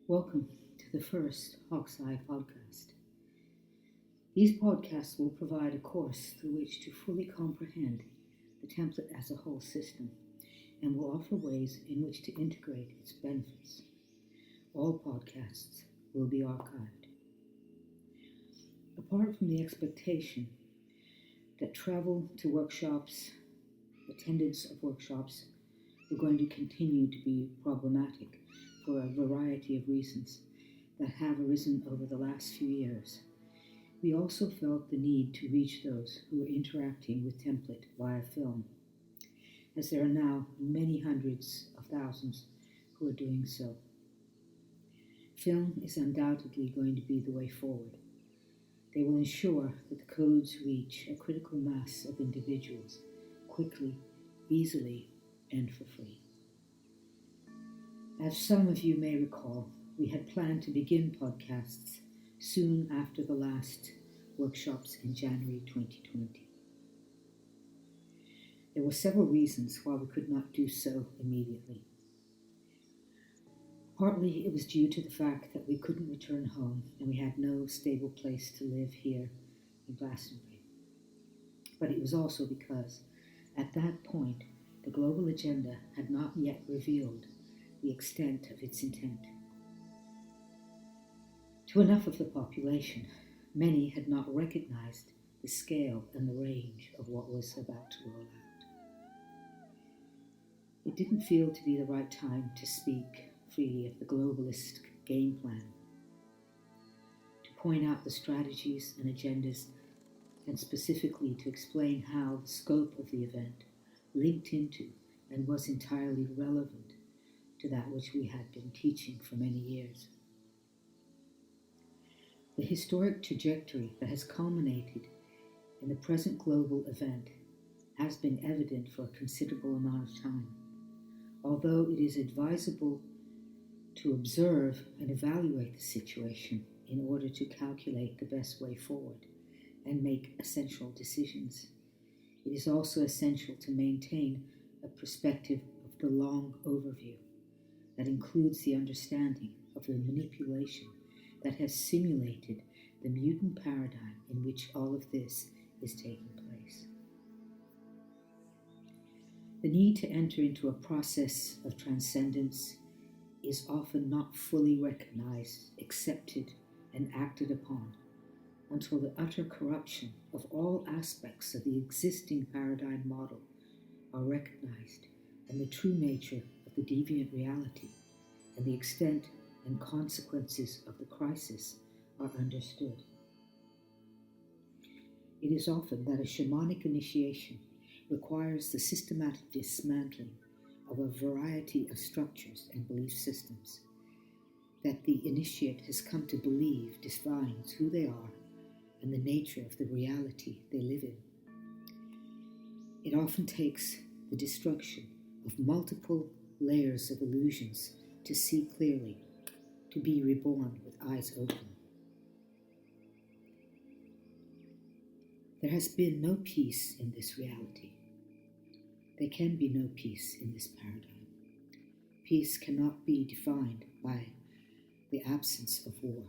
Welcome to the first Hawksview podcast. These podcasts will provide a course through which to fully comprehend the template as a whole system and will offer ways in which to integrate its benefits. All podcasts will be archived. Apart from the expectation that travel to workshops, attendance of workshops were going to continue to be problematic for a variety of reasons that have arisen over the last few years, we also felt the need to reach those who were interacting with template via film, as there are now many hundreds of thousands who are doing so. Film is undoubtedly going to be the way forward. They will ensure that the codes reach a critical mass of individuals quickly, easily, and for free. As some of you may recall, we had planned to begin podcasts soon after the last workshops in January 2020. There were several reasons why we could not do so immediately. Partly it was due to the fact that we couldn't return home and we had no stable place to live here in Glastonbury. But it was also because, at that point, the global agenda had not yet revealed the extent of its intent. To enough of the population, many had not recognized the scale and the range of what was about to roll out. It didn't feel to be the right time to speak freely of the globalist game plan, to point out the strategies and agendas, and specifically to explain how the scope of the event linked into and was entirely relevant to that which we had been teaching for many years. The historic trajectory that has culminated in the present global event has been evident for a considerable amount of time, although it is advisable to observe and evaluate the situation in order to calculate the best way forward and make essential decisions. It is also essential to maintain a perspective of the long overview that includes the understanding of the manipulation that has simulated the mutant paradigm in which all of this is taking place. The need to enter into a process of transcendence is often not fully recognized, accepted, and acted upon until the utter corruption of all aspects of the existing paradigm model are recognized and the true nature of the deviant reality and the extent and consequences of the crisis are understood. It is often that a shamanic initiation requires the systematic dismantling of a variety of structures and belief systems that the initiate has come to believe defines who they are and the nature of the reality they live in. It often takes the destruction of multiple layers of illusions to see clearly, to be reborn with eyes open. There has been no peace in this reality. There can be no peace in this paradigm. Peace cannot be defined by the absence of war.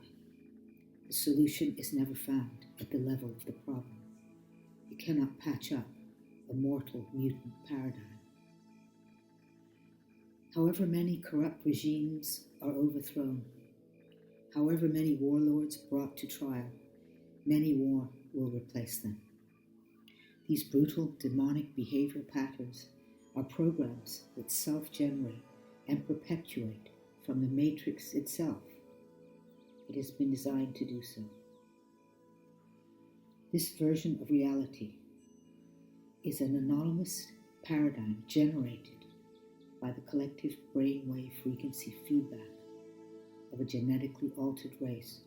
The solution is never found at the level of the problem. You cannot patch up a mortal mutant paradigm. However many corrupt regimes are overthrown, however many warlords brought to trial, many more will replace them. These brutal demonic behavioral patterns are programs that self-generate and perpetuate from the matrix itself. It has been designed to do so. This version of reality is an anomalous paradigm generated by the collective brainwave frequency feedback of a genetically altered race,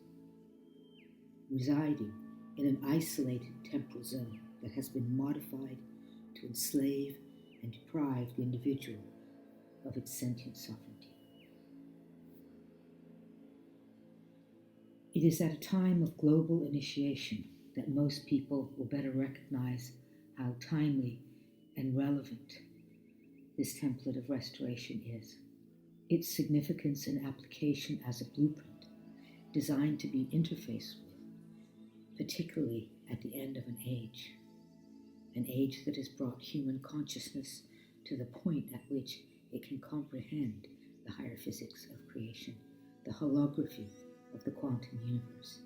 residing in an isolated temporal zone that has been modified to enslave and deprive the individual of its sentient sovereignty. It is at a time of global initiation that most people will better recognize how timely and relevant this template of restoration is. its significance and application as a blueprint designed to be interfaced with, particularly at the end of an age that has brought human consciousness to the point at which it can comprehend the higher physics of creation, the holography of the quantum universe,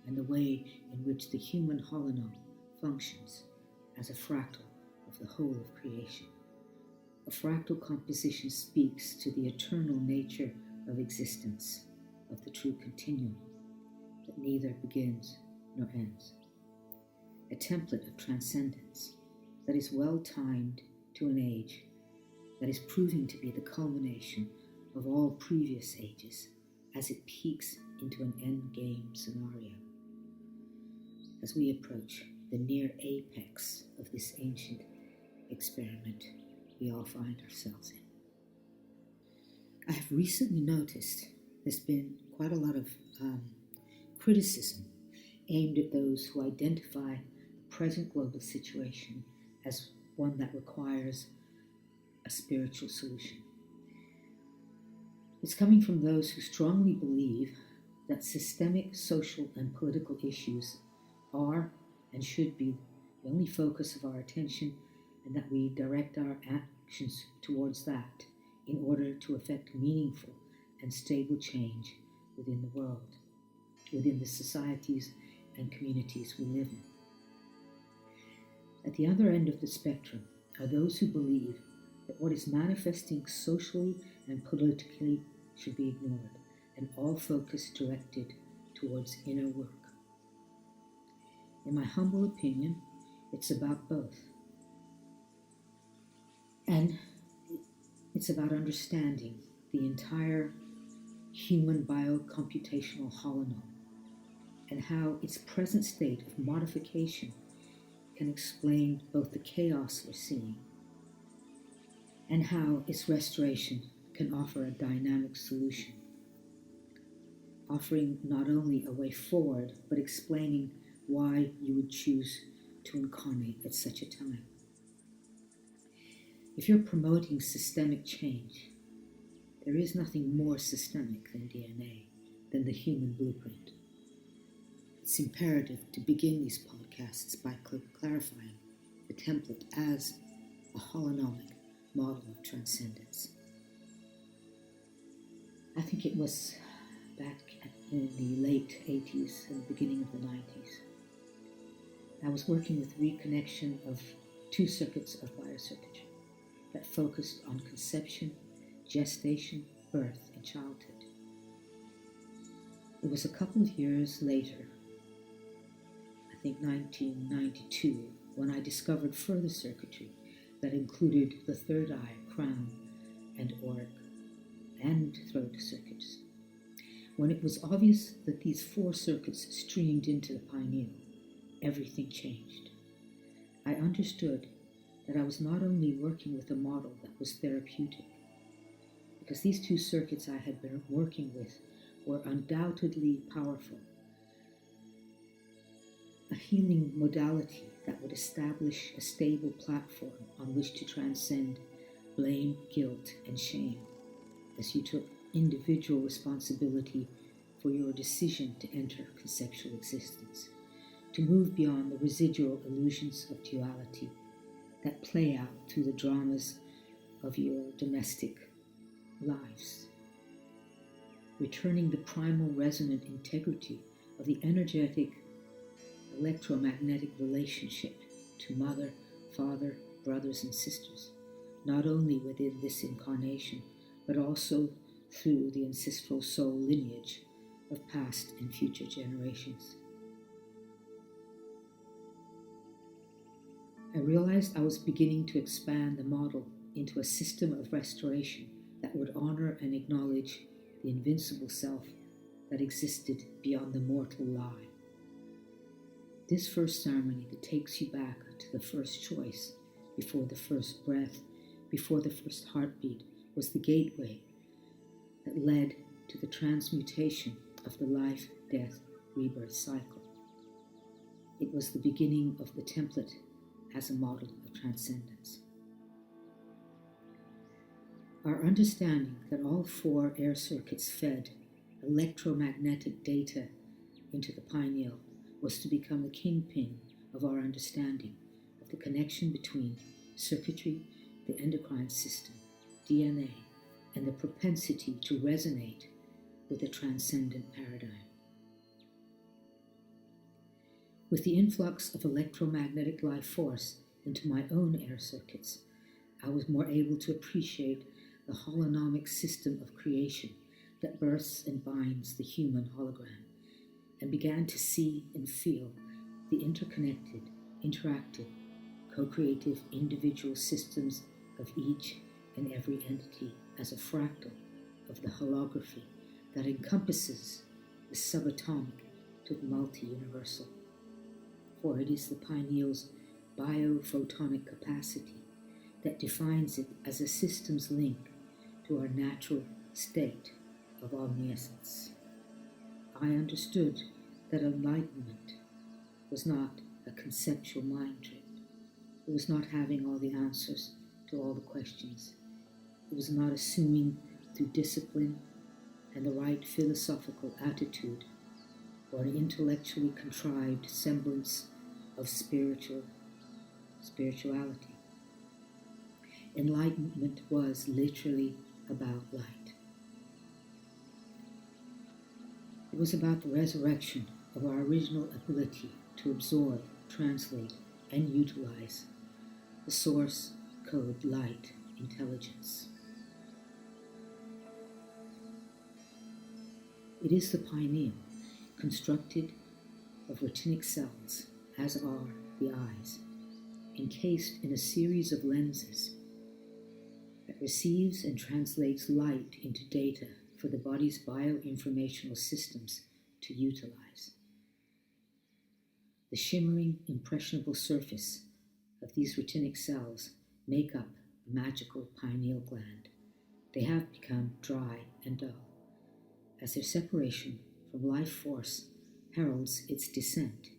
and the way in which the human holonon functions as a fractal of the whole of creation. A fractal composition speaks to the eternal nature of existence, of the true continuum that neither begins nor ends. A template of transcendence that is well timed to an age that is proving to be the culmination of all previous ages as it peaks into an endgame scenario. As we approach the near apex of this ancient experiment we all find ourselves in. I have recently noticed there's been quite a lot of criticism aimed at those who identify the present global situation as one that requires a spiritual solution. It's coming from those who strongly believe that systemic social and political issues are and should be the only focus of our attention, and that we direct our actions towards that in order to effect meaningful and stable change within the world, within the societies and communities we live in. At the other end of the spectrum are those who believe that what is manifesting socially and politically should be ignored, and all focus directed towards inner work. In my humble opinion, it's about both. And it's about understanding the entire human biocomputational holonon and how its present state of modification can explain both the chaos we're seeing and how its restoration can offer a dynamic solution, offering not only a way forward, but explaining why you would choose to incarnate at such a time. If you're promoting systemic change, there is nothing more systemic than DNA, than the human blueprint. It's imperative to begin these podcasts by clarifying the template as a holonomic model of transcendence. I think it was back in the late 80s and the beginning of the 90s. I was working with reconnection of two circuits of biocircuitry that focused on conception, gestation, birth, and childhood. It was a couple of years later, I think 1992, when I discovered further circuitry that included the third eye, crown, and auric, and throat circuits. When it was obvious that these four circuits streamed into the pineal, everything changed. I understood that I was not only working with a model that was therapeutic, because these two circuits I had been working with were undoubtedly powerful, a healing modality that would establish a stable platform on which to transcend blame, guilt, and shame as you took individual responsibility for your decision to enter conceptual existence, to move beyond the residual illusions of duality that play out through the dramas of your domestic lives, returning the primal resonant integrity of the energetic electromagnetic relationship to mother, father, brothers, and sisters, not only within this incarnation, but also through the ancestral soul lineage of past and future generations. I realized I was beginning to expand the model into a system of restoration that would honor and acknowledge the invincible self that existed beyond the mortal lie. This first ceremony that takes you back to the first choice, before the first breath, before the first heartbeat, was the gateway that led to the transmutation of the life, death, rebirth cycle. It was the beginning of the template as a model of transcendence. Our understanding that all 4 air circuits fed electromagnetic data into the pineal was to become the kingpin of our understanding of the connection between circuitry, the endocrine system, DNA, and the propensity to resonate with the transcendent paradigm. With the influx of electromagnetic life force into my own air circuits, I was more able to appreciate the holonomic system of creation that births and binds the human hologram, and began to see and feel the interconnected, interactive, co-creative individual systems of each and every entity as a fractal of the holography that encompasses the subatomic to the multi-universal. For it is the pineal's biophotonic capacity that defines it as a system's link to our natural state of omniscience. I understood that enlightenment was not a conceptual mind trip. It was not having all the answers to all the questions. It was not assuming through discipline and the right philosophical attitude or an intellectually contrived semblance of spirituality. Enlightenment was literally about light. It was about the resurrection of our original ability to absorb, translate, and utilize the source code light intelligence. It is the pineal, constructed of retinic cells, as are the eyes, encased in a series of lenses that receives and translates light into data for the body's bioinformational systems to utilize. The shimmering, impressionable surface of these retinic cells make up the magical pineal gland. They have become dry and dull, as their separation from life force heralds its descent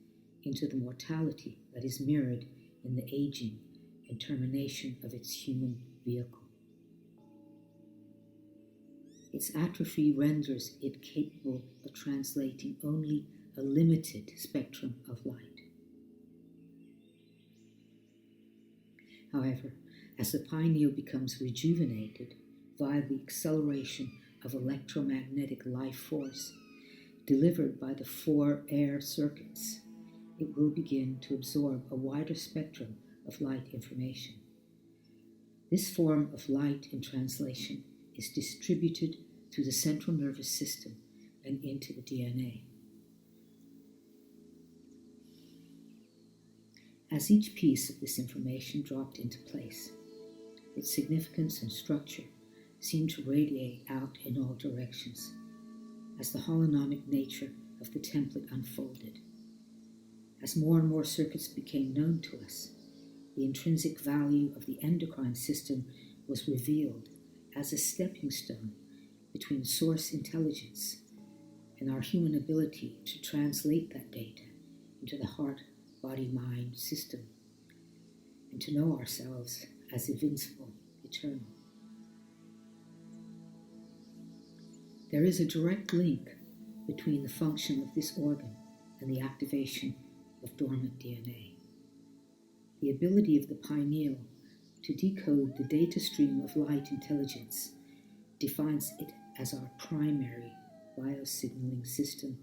into the mortality that is mirrored in the aging and termination of its human vehicle. Its atrophy renders it capable of translating only a limited spectrum of light. However, as the pineal becomes rejuvenated via the acceleration of electromagnetic life force delivered by the 4 air circuits, it will begin to absorb a wider spectrum of light information. This form of light in translation is distributed through the central nervous system and into the DNA. As each piece of this information dropped into place, its significance and structure seemed to radiate out in all directions as the holonomic nature of the template unfolded. As more and more circuits became known to us, the intrinsic value of the endocrine system was revealed as a stepping stone between source intelligence and our human ability to translate that data into the heart-body-mind system and to know ourselves as invincible, eternal. There is a direct link between the function of this organ and the activation of dormant DNA. The ability of the pineal to decode the data stream of light intelligence defines it as our primary biosignaling system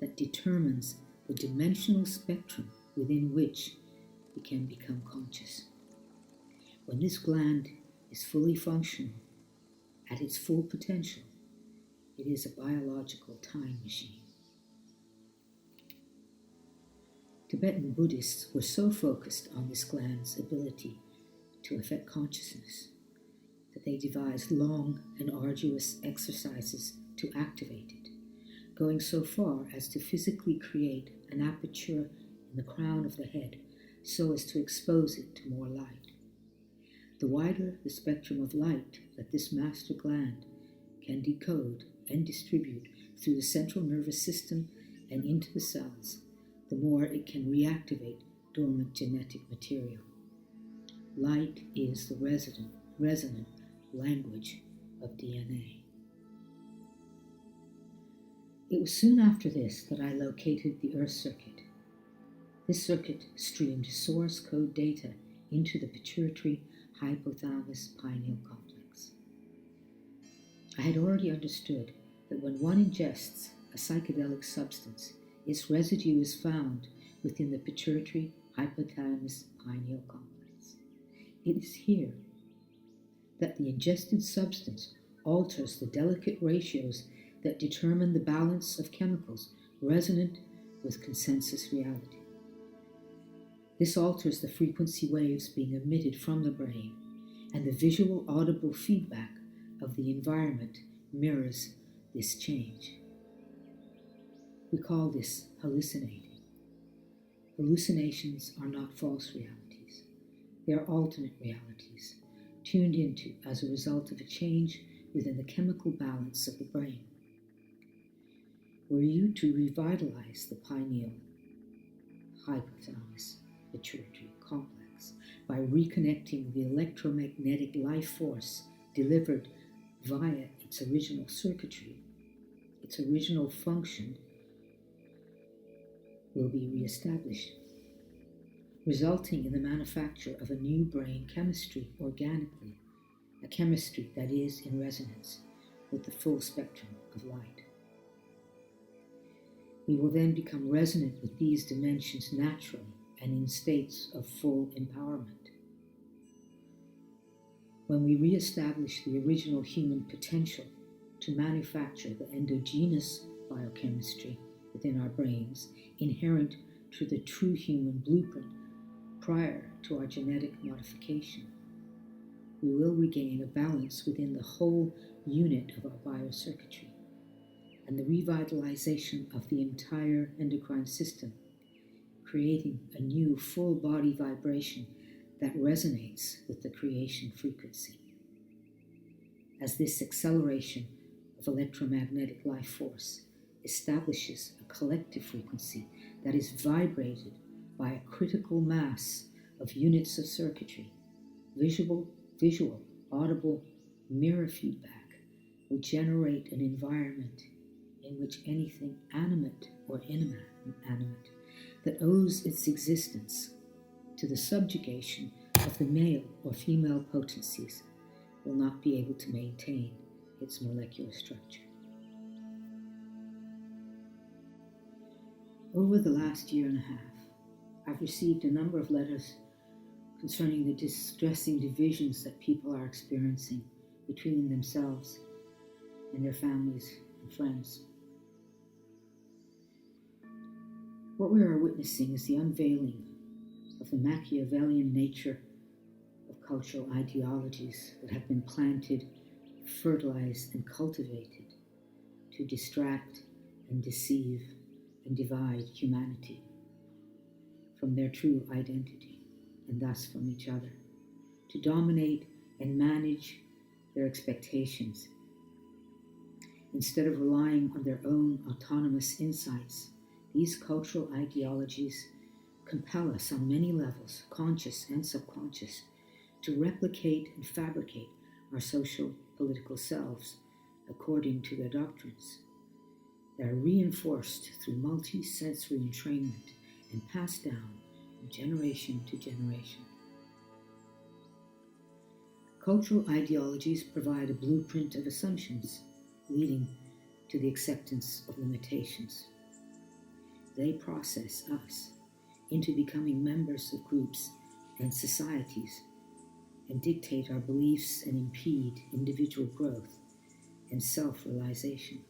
that determines the dimensional spectrum within which we can become conscious. When this gland is fully functional, at its full potential, it is a biological time machine. Tibetan Buddhists were so focused on this gland's ability to affect consciousness that they devised long and arduous exercises to activate it, going so far as to physically create an aperture in the crown of the head so as to expose it to more light. The wider the spectrum of light that this master gland can decode and distribute through the central nervous system and into the cells, the more it can reactivate dormant genetic material. Light is the resonant language of DNA. It was soon after this that I located the Earth circuit. This circuit streamed source code data into the pituitary hypothalamus pineal complex. I had already understood that when one ingests a psychedelic substance, its residue is found within the pituitary hypothalamus pineal complex. It is here that the ingested substance alters the delicate ratios that determine the balance of chemicals resonant with consensus reality. This alters the frequency waves being emitted from the brain, and the visual audible feedback of the environment mirrors this change. We call this hallucinating. Hallucinations are not false realities. They are alternate realities, tuned into as a result of a change within the chemical balance of the brain. Were you to revitalize the pineal hypothalamus pituitary complex by reconnecting the electromagnetic life force delivered via its original circuitry, its original function will be reestablished, resulting in the manufacture of a new brain chemistry organically, a chemistry that is in resonance with the full spectrum of light. We will then become resonant with these dimensions naturally and in states of full empowerment. When we reestablish the original human potential to manufacture the endogenous biochemistry within our brains, inherent to the true human blueprint prior to our genetic modification, we will regain a balance within the whole unit of our biocircuitry and the revitalization of the entire endocrine system, creating a new full body vibration that resonates with the creation frequency. As this acceleration of electromagnetic life force establishes a collective frequency that is vibrated by a critical mass of units of circuitry, visual, audible, mirror feedback will generate an environment in which anything animate or inanimate that owes its existence to the subjugation of the male or female potencies will not be able to maintain its molecular structure. Over the last year and a half, I've received a number of letters concerning the distressing divisions that people are experiencing between themselves and their families and friends. What we are witnessing is the unveiling of the Machiavellian nature of cultural ideologies that have been planted, fertilized, and cultivated to distract and deceive and divide humanity from their true identity, and thus from each other, to dominate and manage their expectations. Instead of relying on their own autonomous insights, these cultural ideologies compel us on many levels, conscious and subconscious, to replicate and fabricate our social political selves according to their doctrines. They are reinforced through multi-sensory entrainment and passed down from generation to generation. Cultural ideologies provide a blueprint of assumptions, leading to the acceptance of limitations. They process us into becoming members of groups and societies and dictate our beliefs and impede individual growth and self-realization.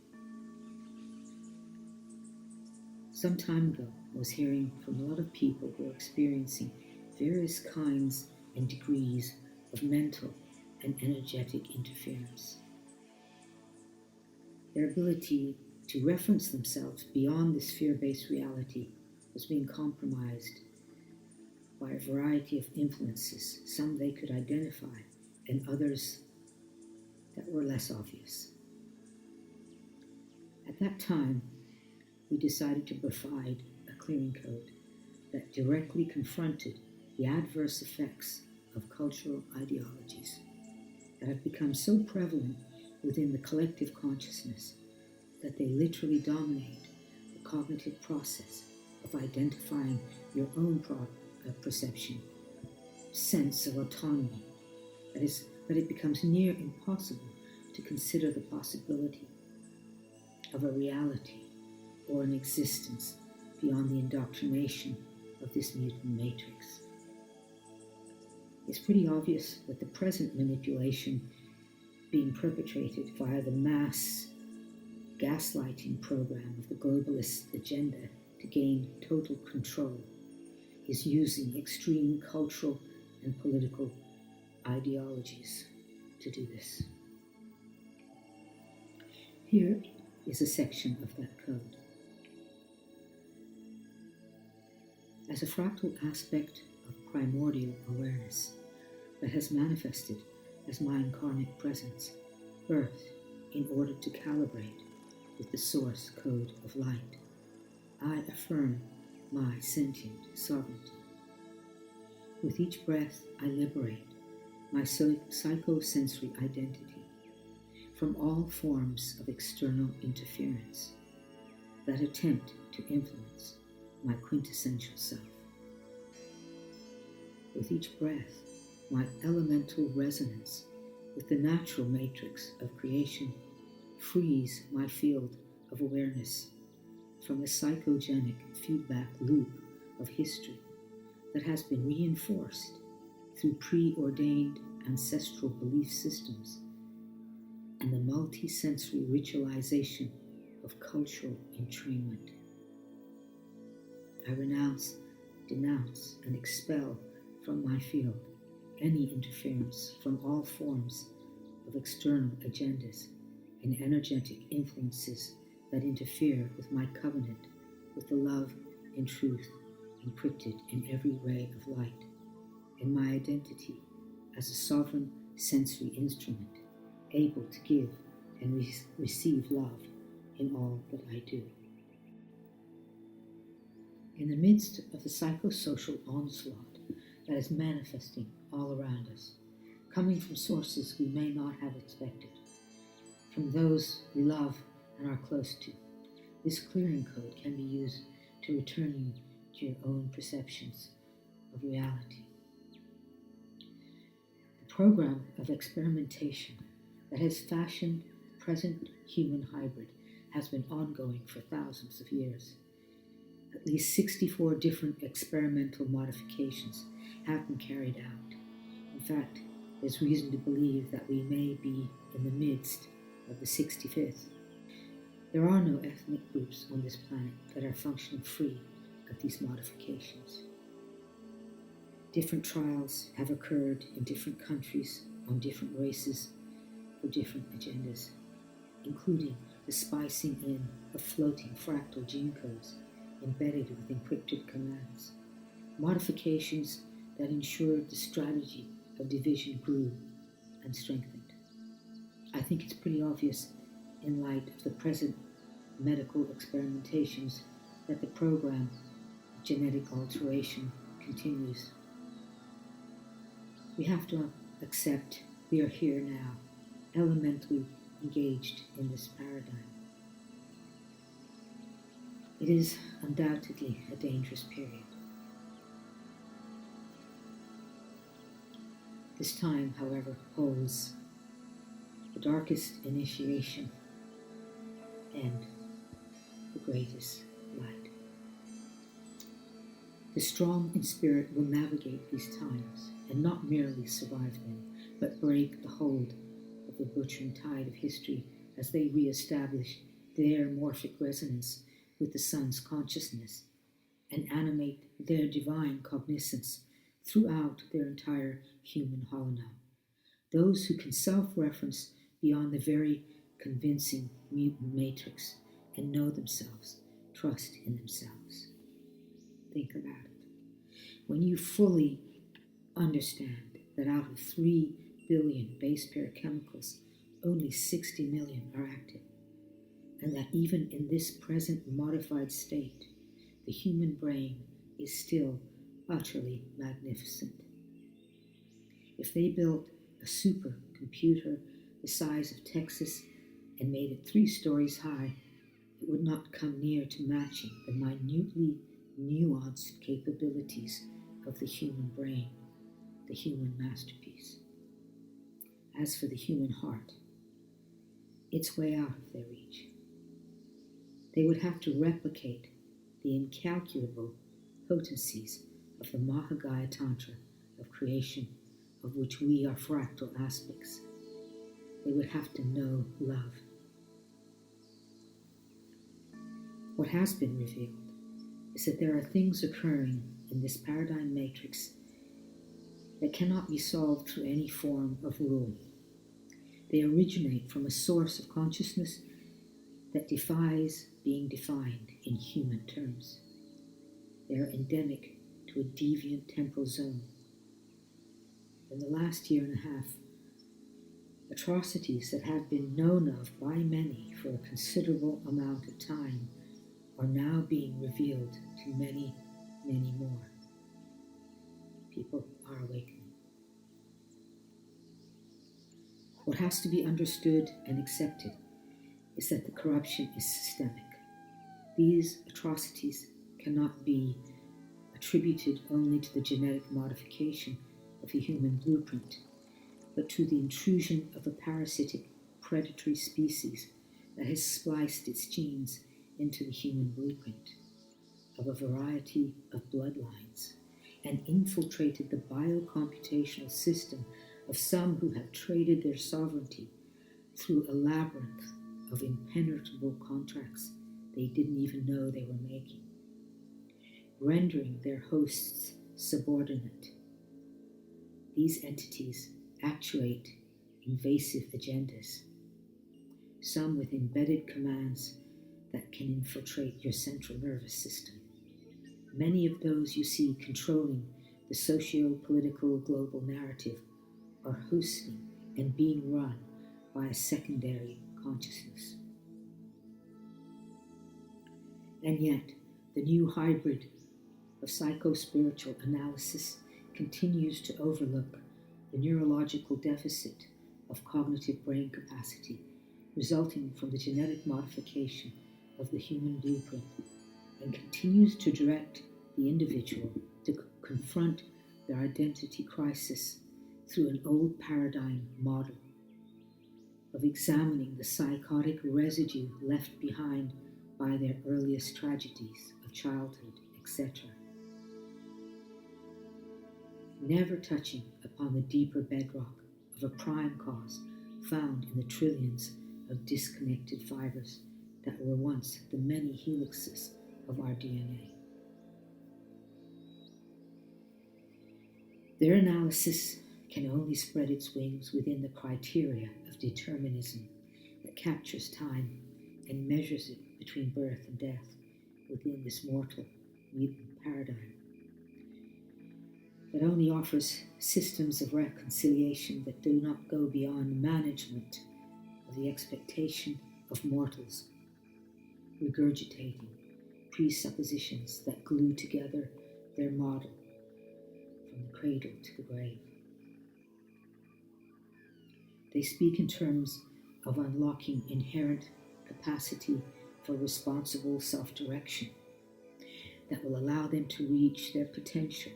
Some time ago, I was hearing from a lot of people who are experiencing various kinds and degrees of mental and energetic interference. Their ability to reference themselves beyond this fear-based reality was being compromised by a variety of influences, some they could identify and others that were less obvious. At that time, we decided to provide a clearing code that directly confronted the adverse effects of cultural ideologies that have become so prevalent within the collective consciousness that they literally dominate the cognitive process of identifying your own perception, sense of autonomy. That it becomes near impossible to consider the possibility of a reality or an existence beyond the indoctrination of this mutant matrix. It's pretty obvious that the present manipulation being perpetrated via the mass gaslighting program of the globalist agenda to gain total control is using extreme cultural and political ideologies to do this. Here is a section of that code. As a fractal aspect of primordial awareness that has manifested as my incarnate presence, birth, in order to calibrate with the source code of light, I affirm my sentient sovereignty. With each breath, I liberate my psychosensory identity from all forms of external interference that attempt to influence my quintessential self. With each breath, my elemental resonance with the natural matrix of creation frees my field of awareness from the psychogenic feedback loop of history that has been reinforced through preordained ancestral belief systems and the multi-sensory ritualization of cultural entrainment. I renounce, denounce, and expel from my field any interference from all forms of external agendas and energetic influences that interfere with my covenant with the love and truth encrypted in every ray of light, and my identity as a sovereign sensory instrument able to give and receive love in all that I do. In the midst of the psychosocial onslaught that is manifesting all around us, coming from sources we may not have expected, from those we love and are close to, this clearing code can be used to return you to your own perceptions of reality. The program of experimentation that has fashioned the present human hybrid has been ongoing for thousands of years. At least 64 different experimental modifications have been carried out. In fact, there's reason to believe that we may be in the midst of the 65th. There are no ethnic groups on this planet that are functioning free of these modifications. Different trials have occurred in different countries on different races for different agendas, including the spicing in of floating fractal gene codes embedded with encrypted commands, modifications that ensured the strategy of division grew and strengthened. I think it's pretty obvious in light of the present medical experimentations that the program of genetic alteration continues. We have to accept we are here now, elementally engaged in this paradigm. It is undoubtedly a dangerous period. This time, however, holds the darkest initiation and the greatest light. The strong in spirit will navigate these times and not merely survive them, but break the hold of the butchering tide of history as they re-establish their morphic resonance with the sun's consciousness and animate their divine cognizance throughout their entire human holonow. Those who can self-reference beyond the very convincing mutant matrix and know themselves, trust in themselves. Think about it. When you fully understand that out of 3 billion base pair chemicals, only 60 million are active, and that even in this present modified state, the human brain is still utterly magnificent. If they built a supercomputer the size of Texas and made it 3 stories high, it would not come near to matching the minutely nuanced capabilities of the human brain, the human masterpiece. As for the human heart, it's way out of their reach. They would have to replicate the incalculable potencies of the Mahagaya Tantra of creation, of which we are fractal aspects. They would have to know love. What has been revealed is that there are things occurring in this paradigm matrix that cannot be solved through any form of rule. They originate from a source of consciousness that defies being defined in human terms. They are endemic to a deviant temporal zone. In the last year and a half, atrocities that have been known of by many for a considerable amount of time are now being revealed to many, many more. People are awakening. What has to be understood and accepted is that the corruption is systemic. These atrocities cannot be attributed only to the genetic modification of the human blueprint, but to the intrusion of a parasitic predatory species that has spliced its genes into the human blueprint of a variety of bloodlines and infiltrated the biocomputational system of some who have traded their sovereignty through a labyrinth of impenetrable contracts they didn't even know they were making, rendering their hosts subordinate. These entities actuate invasive agendas, some with embedded commands that can infiltrate your central nervous system. Many of those you see controlling the socio-political global narrative are hosting and being run by a secondary consciousness. And yet, the new hybrid of psycho-spiritual analysis continues to overlook the neurological deficit of cognitive brain capacity resulting from the genetic modification of the human blueprint, and continues to direct the individual to confront their identity crisis through an old paradigm model of examining the psychotic residue left behind by their earliest tragedies of childhood, etc., never touching upon the deeper bedrock of a prime cause found in the trillions of disconnected fibers that were once the many helixes of our DNA. Their analysis can only spread its wings within the criteria of determinism that captures time and measures it between birth and death within this mortal mutant paradigm. That only offers systems of reconciliation that do not go beyond management of the expectation of mortals, regurgitating presuppositions that glue together their model from the cradle to the grave. They speak in terms of unlocking inherent capacity for responsible self-direction that will allow them to reach their potential.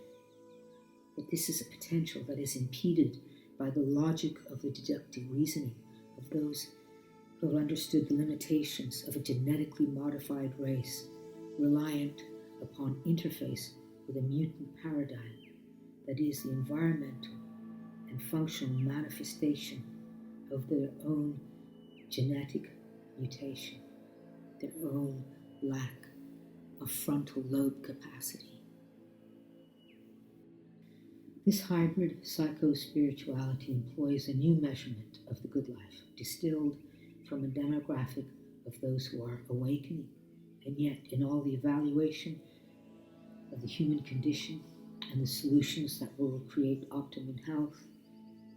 But this is a potential that is impeded by the logic of the deductive reasoning of those who have understood the limitations of a genetically modified race, reliant upon interface with a mutant paradigm that is the environmental and functional manifestation of their own genetic mutation, their own lack of frontal lobe capacity. This hybrid psycho-spirituality employs a new measurement of the good life, distilled from a demographic of those who are awakening, and yet in all the evaluation of the human condition and the solutions that will create optimum health,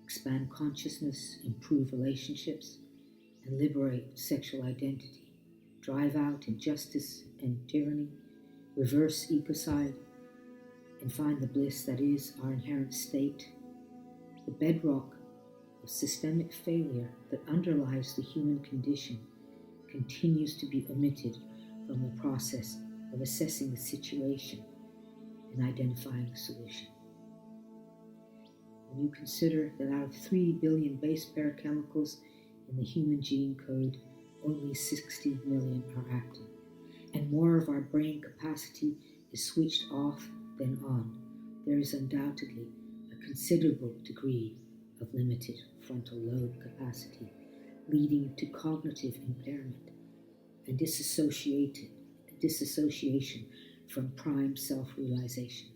expand consciousness, improve relationships, and liberate sexual identity, drive out injustice and tyranny, reverse ecocide, and find the bliss that is our inherent state. The bedrock of systemic failure that underlies the human condition continues to be omitted from the process of assessing the situation and identifying a solution. When you consider that out of 3 billion base pair chemicals in the human gene code, only 60 million are active, and more of our brain capacity is switched off than on, there is undoubtedly a considerable degree of limited frontal lobe capacity, leading to cognitive impairment and disassociation from prime self-realization.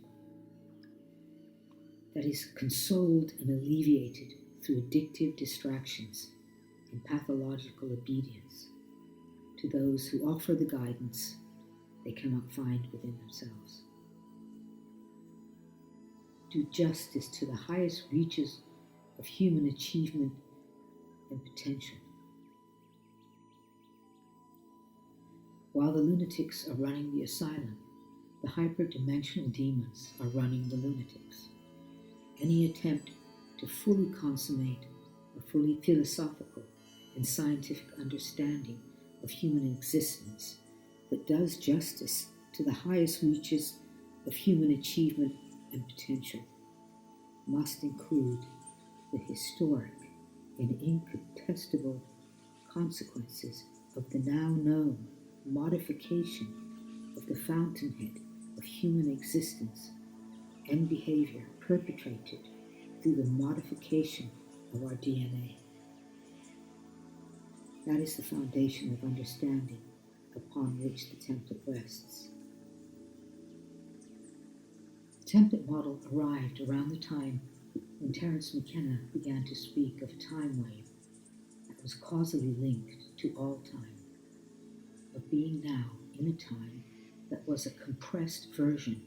That is consoled and alleviated through addictive distractions and pathological obedience to those who offer the guidance they cannot find within themselves. Do justice to the highest reaches of human achievement and potential. While the lunatics are running the asylum, the hyperdimensional demons are running the lunatics. Any attempt to fully consummate a fully philosophical and scientific understanding of human existence that does justice to the highest reaches of human achievement and potential must include the historic and incontestable consequences of the now known modification of the fountainhead of human existence and behavior perpetrated through the modification of our DNA. That is the foundation of understanding upon which the template rests. The template model arrived around the time when Terence McKenna began to speak of a time wave that was causally linked to all time, of being now in a time that was a compressed version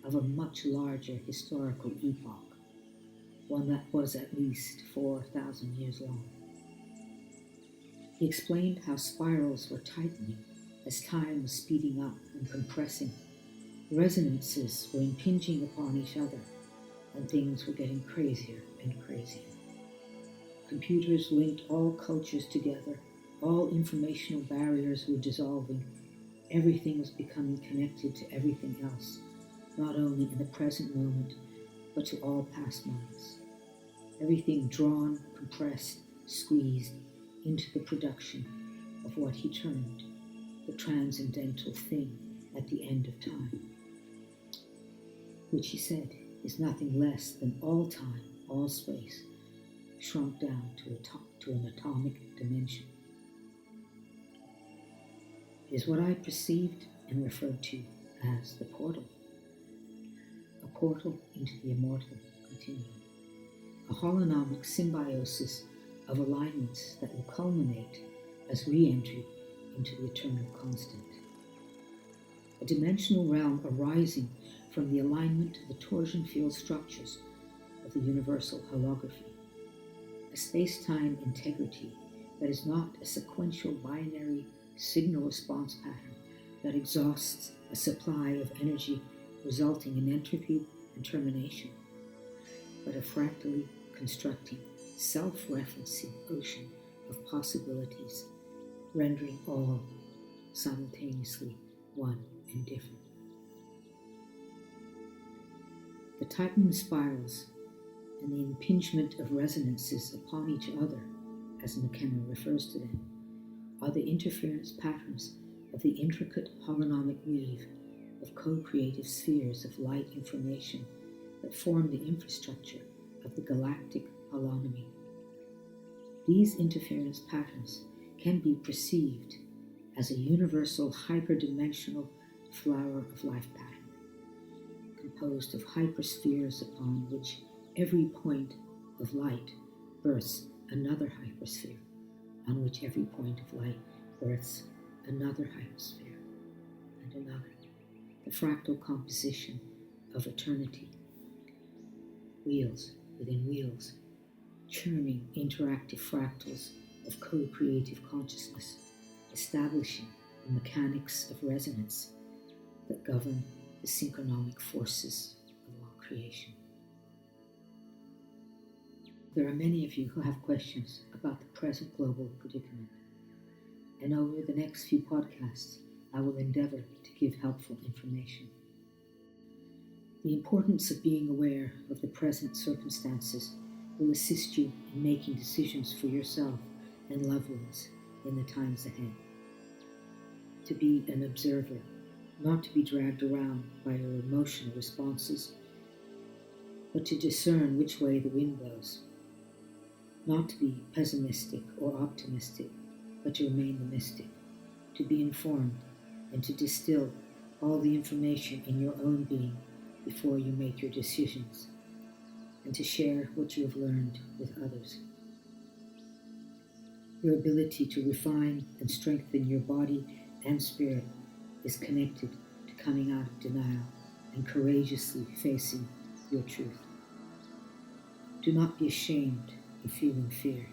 of a much larger historical epoch, one that was at least 4,000 years long. He explained how spirals were tightening as time was speeding up and compressing. Resonances were impinging upon each other, and things were getting crazier and crazier. Computers linked all cultures together, all informational barriers were dissolving, everything was becoming connected to everything else, not only in the present moment, but to all past moments. Everything drawn, compressed, squeezed into the production of what he termed the transcendental thing at the end of time, which he said is nothing less than all time, all space, shrunk down to an atomic dimension. It is what I perceived and referred to as the portal, a portal into the immortal continuum, a holonomic symbiosis of alignments that will culminate as re-entry into the eternal constant. A dimensional realm arising from the alignment of the torsion field structures of the universal holography, a space-time integrity that is not a sequential binary signal response pattern that exhausts a supply of energy resulting in entropy and termination, but a fractally constructing, self-referencing ocean of possibilities, rendering all simultaneously one and different. The tightening spirals and the impingement of resonances upon each other, as McKenna refers to them, are the interference patterns of the intricate holonomic weave of co-creative spheres of light information that form the infrastructure of the galactic holonomy. These interference patterns can be perceived as a universal hyperdimensional flower of life pattern, composed of hyperspheres upon which every point of light births another hypersphere, on which every point of light births another hypersphere, and another, the fractal composition of eternity. Wheels within wheels, churning interactive fractals of co-creative consciousness, establishing the mechanics of resonance that govern the synchronomic forces of all creation. There are many of you who have questions about the present global predicament, and over the next few podcasts, I will endeavor to give helpful information. The importance of being aware of the present circumstances will assist you in making decisions for yourself and loved ones in the times ahead. To be an observer, not to be dragged around by your emotional responses, but to discern which way the wind blows. Not to be pessimistic or optimistic, but to remain the mystic. To be informed and to distill all the information in your own being before you make your decisions, and to share what you have learned with others. Your ability to refine and strengthen your body and spirit is connected to coming out of denial and courageously facing your truth. Do not be ashamed of feeling fear.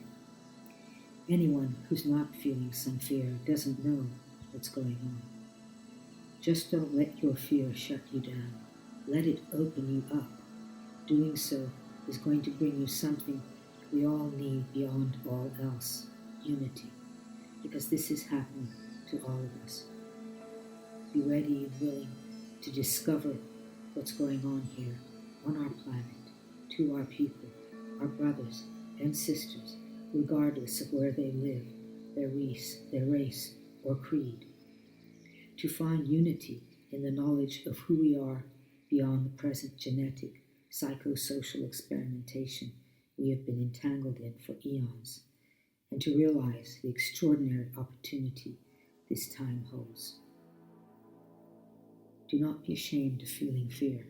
Anyone who's not feeling some fear doesn't know what's going on. Just don't let your fear shut you down. Let it open you up. Doing so is going to bring you something we all need beyond all else, unity, because this is happening to all of us. Be ready and willing to discover what's going on here, on our planet, to our people, our brothers and sisters, regardless of where they live, their race, or creed. To find unity in the knowledge of who we are beyond the present genetic, psychosocial experimentation we have been entangled in for eons, and to realize the extraordinary opportunity this time holds. Do not be ashamed of feeling fear.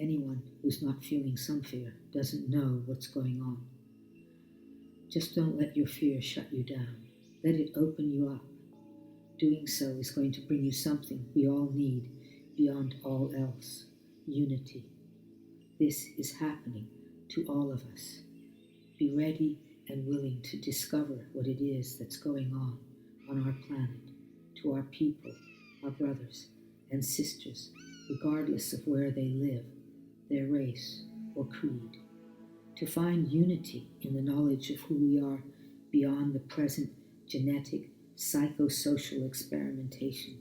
Anyone who's not feeling some fear doesn't know what's going on. Just don't let your fear shut you down. Let it open you up. Doing so is going to bring you something we all need beyond all else, unity. This is happening to all of us. Be ready and willing to discover what it is that's going on our planet, to our people, our brothers and sisters, regardless of where they live, their race or creed. To find unity in the knowledge of who we are beyond the present genetic, psychosocial experimentation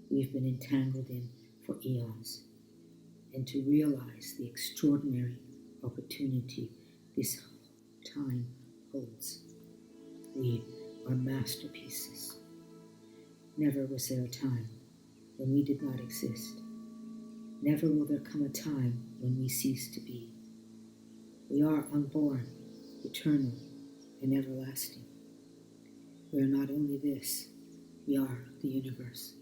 we've been entangled in for eons, and to realize the extraordinary opportunity this time holds. We are masterpieces. Never was there a time when we did not exist. Never will there come a time when we cease to be. We are unborn, eternal, and everlasting. We are not only this, we are the universe.